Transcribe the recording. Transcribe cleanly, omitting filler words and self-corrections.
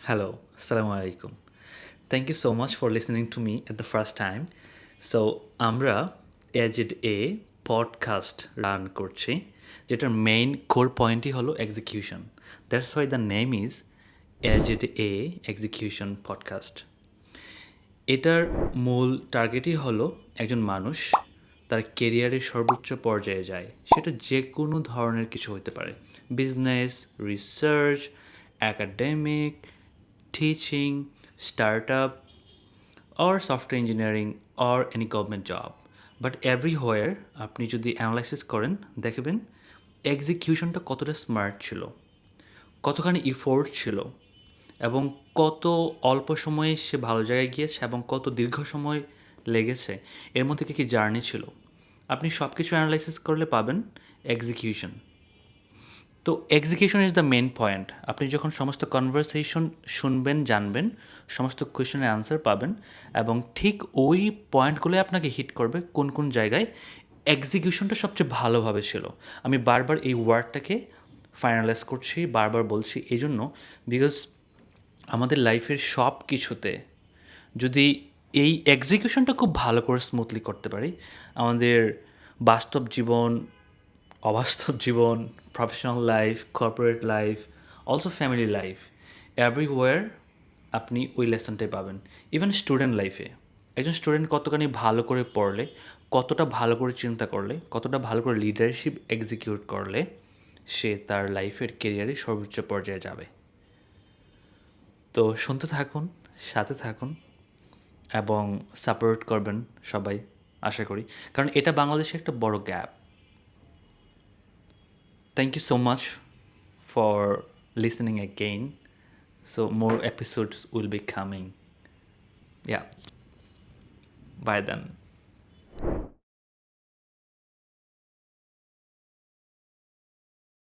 Hello, Assalamu alaikum. Thank you so much for listening to me at the first time. So, আমরা A Z এ podcast run করছি যেটার main core পয়েন্টই হলো execution. That's why the name is A Z এ execution podcast. এটার মূল টার্গেটই হলো একজন মানুষ তার কেরিয়ারের সর্বোচ্চ পর্যায়ে যায়, সেটা যে কোনো ধরনের কিছু হতে পারে, business, research, academic, teaching, startup or software engineering or any government job. But everywhere আপনি যদি অ্যানালাইসিস করেন দেখবেন এক্সিকিউশনটা কতটা স্মার্ট ছিল, কতখানি ইফোর্ট ছিল এবং কত অল্প সময়ে সে ভালো জায়গায় গিয়েছে এবং কত দীর্ঘ সময় লেগেছে, এর মধ্যে কী কী জার্নি ছিল। আপনি সব কিছু অ্যানালাইসিস করলে পাবেন এক্সিকিউশন। তো execution is the main point. আপনি যখন সমস্ত কনভারসেশন শুনবেন, জানবেন, সমস্ত কোয়েশনের অ্যান্সার পাবেন এবং ঠিক ওই পয়েন্টগুলোই আপনাকে হিট করবে কোন কোন জায়গায় এক্সিকিউশনটা সবচেয়ে ভালোভাবে ছিল। আমি বারবার এই ওয়ার্ডটাকে ফাইনালাইজ করছি, বারবার বলছি এই জন্য, বিকজ আমাদের লাইফের সব কিছুতে যদি এই এক্সিকিউশনটা খুব ভালো করে স্মুথলি করতে পারি, আমাদের বাস্তব জীবন, অবাস্তব জীবন, professional life, corporate life, also family life, everywhere আপনি ওই লেসনটাই পাবেন। ইভেন স্টুডেন্ট লাইফে একজন স্টুডেন্ট কতখানি ভালো করে পড়লে, কতটা ভালো করে চিন্তা করলে, কতটা ভালো করে লিডারশিপ এক্সিকিউট করলে সে তার লাইফের কেরিয়ারে সর্বোচ্চ পর্যায়ে যাবে। তো শুনতে থাকুন, সাথে থাকুন এবং সাপোর্ট করবেন সবাই, আশা করি, কারণ এটা বাংলাদেশে একটা বড় gap. Thank you so much for listening again. So more episodes will be coming. Yeah. Bye then.